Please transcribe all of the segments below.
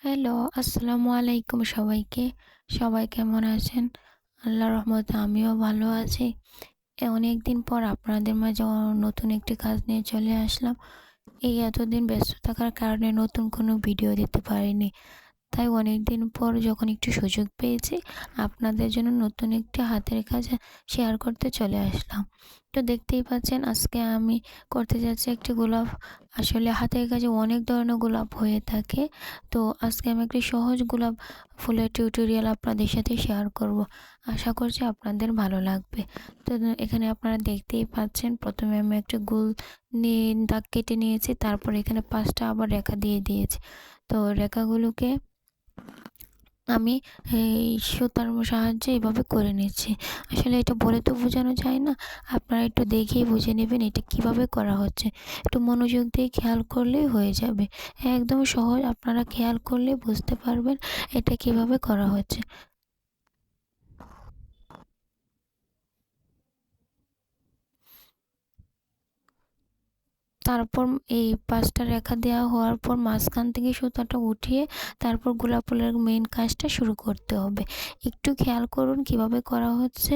Hello, আসসালামু আলাইকুম সবাইকে। সবাই কেমন আছেন? আল্লাহর রহমতে আমিও ভালো আছি। অনেকদিন পর আপনাদের মাঝে নতুন একটি কাজ নিয়ে চলে আসলাম। এই এতদিন ব্যস্ত থাকার কারণে নতুন কোনো ভিডিও দিতে পারিনি। তাই অনেকদিন পর যখন একটু সুযোগ পেয়েছি, আপনাদের জন্য নতুন একটি হাতের কাজ শেয়ার করতে চলে আসলাম। তো দেখতেই পাচ্ছেন আজকে আমি করতে যাচ্ছি একটি গোলাপ। আসলে হাতের কাজে অনেক ধরনের গোলাপ হয়ে থাকে। তো আজকে আমি একটি সহজ গোলাপ ফুলের টিউটোরিয়াল আপনাদের সাথে শেয়ার করব। আশা করছি আপনাদের ভালো লাগবে। তো এখানে আপনারা দেখতেই পাচ্ছেন, প্রথমে আমি একটা গোল নিয়ে দাগ কেটে নিয়েছি। তারপর এখানে ৫ টা আবার রেখা দিয়ে দিয়েছি। তো রেখাগুলোকে আমি এই সুতার সাহায্যে এভাবে করে নিচ্ছি। আসলে এটা বলে তো বোঝানো যায় না। আপনারা একটু দেখেই বুঝে নেবেন এটা কিভাবে করা হচ্ছে। একটু মনোযোগ দিয়ে খেয়াল করলেই হয়ে যাবে। একদম সহজ, আপনারা খেয়াল করলেই বুঝতে পারবেন এটা কিভাবে করা হচ্ছে। তারপর এই ৫ টা রেখা দেওয়া হওয়ার পর মাঝখান থেকে সুতাটা উঠিয়ে তারপর গোলাপ ফুলের মেইন কাজটা শুরু করতে হবে। একটু খেয়াল করুন কিভাবে করা হচ্ছে।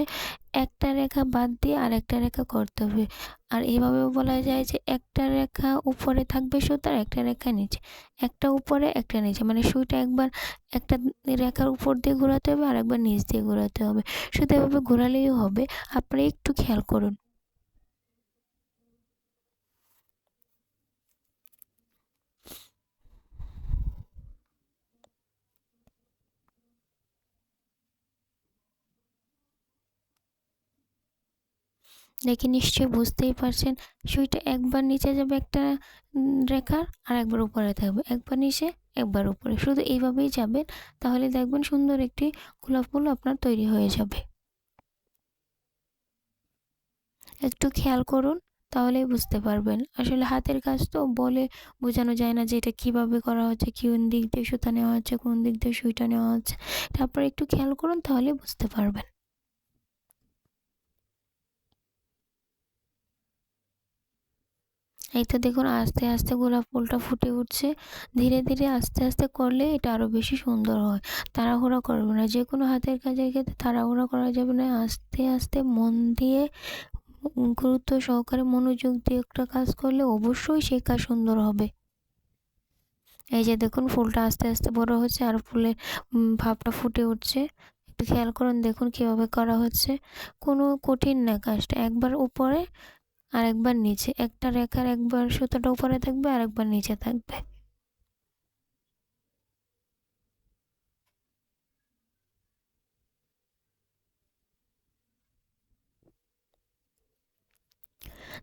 একটা রেখা বাদ দিয়ে আরেকটা রেখা করতে হবে। আর এভাবেও বলা যায় যে একটা রেখা উপরে থাকবে সুতার, একটা রেখা নিচে। একটা উপরে একটা নিচে, মানে সুইটা একবার একটা রেখার উপর দিয়ে ঘোরাতে হবে, আরেকবার নিচ দিয়ে ঘোরাতে হবে। শুধু এভাবে ঘোরালেই হবে। আপনারা একটু খেয়াল করুন। দেখে নিশ্চয়ই বুঝতেই পারছেন, সুইটা একবার নিচে যাবে একটা রেখার, আর একবার উপরে থাকবে। একবার নিচে, একবার উপরে। শুধু এইভাবেই যাবেন, তাহলে দেখবেন সুন্দর একটি গোলাপ ফুল আপনার তৈরি হয়ে যাবে। একটু খেয়াল করুন, তাহলেই বুঝতে পারবেন। আসলে হাতের কাজ তো বলে বোঝানো যায় না যে এটা কিভাবে করা হচ্ছে, কোন দিক দিয়ে সুতা নেওয়া হচ্ছে, কোন দিক দিয়ে সুইটা নেওয়া হচ্ছে। এটা আপনারা একটু খেয়াল করুন, তাহলেই বুঝতে পারবেন। এই তো দেখুন আস্তে আস্তে গোলাপ ফুলটা ফুটে উঠছে। ধীরে ধীরে আস্তে আস্তে করলে এটা আরো বেশি সুন্দর হয়। তাড়াহুড়া করবে না। যেকোনো হাতের কাজের ক্ষেত্রে তাড়াহুড়া করা যাবে না। আস্তে আস্তে মন দিয়ে গুরুত্ব সহকারে মনোযোগ দিয়ে একটা কাজ করলে অবশ্যই সেই কাজ সুন্দর হবে। এই যে দেখুন ফুলটা আস্তে আস্তে বড় হচ্ছে আর ফুলের ভাবটা ফুটে উঠছে। একটু খেয়াল করুন, দেখুন কিভাবে করা হচ্ছে। কোনো কঠিন না কাজটা। একবার উপরে আরেকবার নিচে। একটা রেখার একবার সুতাটা উপরে থাকবে, আরেকবার নিচে থাকবে।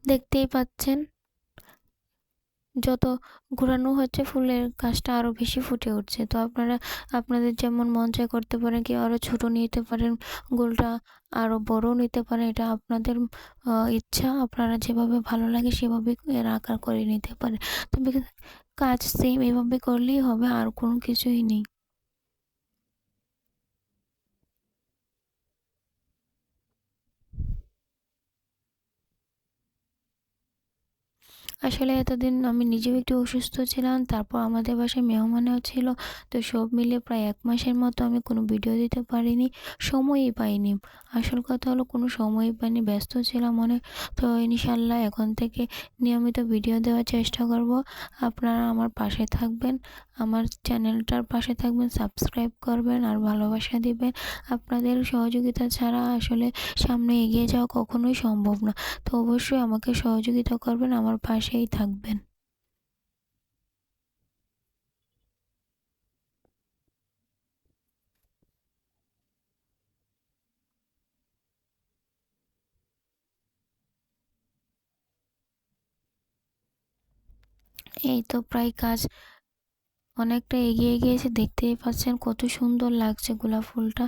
দেখতেই পাচ্ছেন, যত ঘোরানো হচ্ছে ফুলের গাছটা আরো বেশি ফুটে উঠছে। তো আপনারা আপনাদের যেমন মন চায় করতে পারেন, কেউ আরো ছোট নিতে পারেন, গোলটা আরো বড়ও নিতে পারেন। এটা আপনাদের ইচ্ছা। আপনারা যেভাবে ভালো লাগে সেভাবে এর আকার করে নিতে পারেন। তবে কাজ সেম এভাবে করলেই হবে, আর কোনো কিছুই নেই। আসলে এতদিন আমি নিজেও একটু অসুস্থ ছিলাম। তারপর আমাদের বাসায় মেহমানও ছিল। তো সব মিলিয়ে প্রায় ১ মাসের মতো আমি কোনো ভিডিও দিতে পারিনি। সময়ই পাইনি। আসল কথা হলো কোনো সময়ই পাইনি। ব্যস্ত ছিলাম অনেক। তো ইনশাআল্লাহ এখন থেকে নিয়মিত ভিডিও দেওয়ার চেষ্টা করব। আপনারা আমার পাশে থাকবেন। আমার চ্যানেলটার পাশে থাকবেন, সাবস্ক্রাইব করবেন আর ভালোবাসা দিবেন। আপনাদের সহযোগিতা ছাড়া আসলে সামনে এগিয়ে যাওয়া কখনোই সম্ভব না। তো অবশ্যই আমাকে সহযোগিতা করবেন, আমার পাশেই থাকবেন। এই তো প্রায় কাজ অনেকটা এগিয়ে গিয়েছে। দেখতেই পাচ্ছেন কত সুন্দর লাগছে গোলাপ ফুলটা।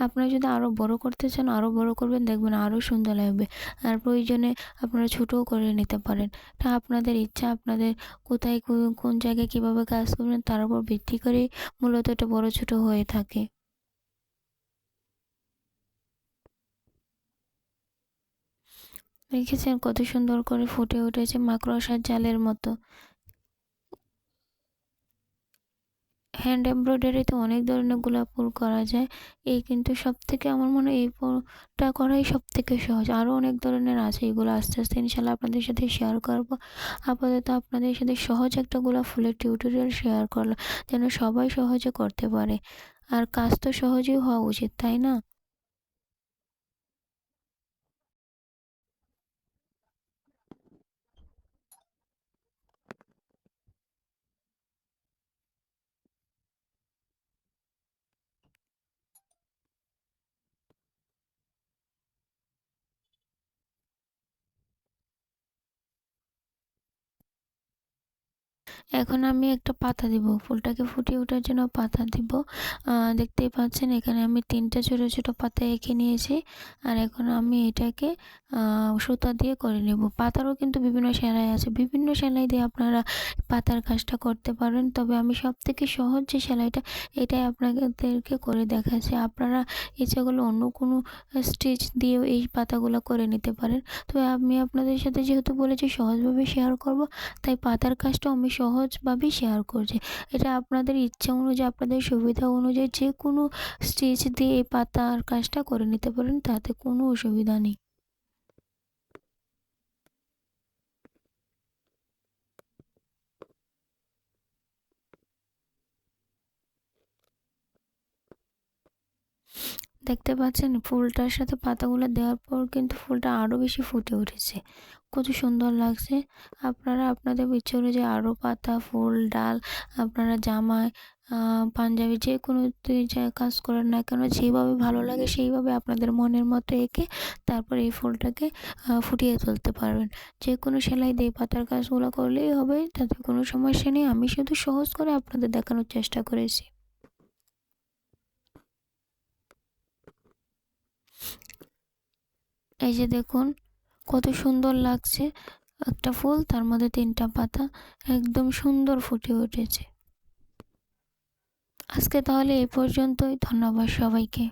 আপনারা যদি আরো বড় করতে চান, আরো বড় করবেন, দেখবেন আরো সুন্দর লাগবে। আর প্রয়োজনে আপনারা ছোটও করে নিতে পারেন। এটা আপনাদের ইচ্ছা। আপনাদের কোথায় কোন জায়গায় কিভাবে কাজ করবেন তার উপর ভিত্তি করেই মূলত এটা বড় ছোট হয়ে থাকে। দেখেছেন কত সুন্দর করে ফুটে উঠেছে মাকড়সার জালের মতো। হ্যান্ড এমব্রয়ডারিতে অনেক ধরনের গোলাপ ফুল করা যায়। এই কিন্তু সবথেকে আমার মনে হয় এই ফুলটা করাই সবথেকে সহজ। আরও অনেক ধরনের আছে, এগুলো আস্তে, আস্তে ইনশাআল্লাহ আপনাদের সাথে শেয়ার করব। আপাতত আপনাদের সাথে সহজ একটা গোলাপ ফুলের টিউটোরিয়াল শেয়ার করলাম, যেন সবাই সহজে করতে পারে। আর কাজ তো সহজেই হওয়া উচিত, তাই না? এখন আমি একটা পাতা দিব। ফুলটাকে ফুটিয়ে ওঠার জন্য পাতা দিব। দেখতেই পাচ্ছেন এখানে আমি ৩ টা ছোট, ছোট পাতা এঁকে নিয়েছি। আর এখন আমি এটাকে সুতা দিয়ে করে নেব। পাতারও কিন্তু বিভিন্ন সেলাই আছে। বিভিন্ন সেলাই দিয়ে আপনারা পাতার কাজটা করতে পারেন। তবে আমি সবথেকে সহজ যে সেলাইটা, এটাই আপনাদেরকে করে দেখাচ্ছি। আপনারা ইচ্ছা করলে অন্য কোনো স্টিচ দিয়েও এই পাতাগুলো করে নিতে পারেন। তবে আমি আপনাদের সাথে যেহেতু বলেছি সহজভাবে শেয়ার করব, তাই পাতার কাজটাও আমি সহজভাবেই শেয়ার করছি। এটা আপনাদের ইচ্ছা অনুযায়ী, আপনাদের সুবিধা অনুযায়ী যেকোনো স্টিচ দিয়ে এই পাতার কাজটা করে নিতে পারেন, তাতে কোনো অসুবিধা নেই। দেখতে পাচ্ছেন ফুলটার সাথে পাতাগুলো দেওয়ার পর কিন্তু ফুলটা আরও বেশি ফুটে উঠেছে। কত সুন্দর লাগছে! আপনারা আপনাদের ইচ্ছে অনুযায়ী আরও পাতা, ফুল, ডাল আপনারা জামায়, পাঞ্জাবি যেকোনোতে যা কাজ করেন না কেন, যেভাবে ভালো লাগে সেইভাবে আপনাদের মনের মতো এঁকে তারপর এই ফুলটাকে ফুটিয়ে তুলতে পারবেন। যেকোনো সেলাই দিয়ে পাতার কাজগুলো করলেই হবে, তাতে কোনো সমস্যা নেই। আমি শুধু সহজ করে আপনাদের দেখানোর চেষ্টা করেছি। এই যে দেখুন কত সুন্দর লাগছে! একটা ফুল, তার মধ্যে ৩ টা পাতা, একদম সুন্দর ফুটে উঠেছে। আজকে তাহলে এ পর্যন্তই। ধন্যবাদ সবাইকে।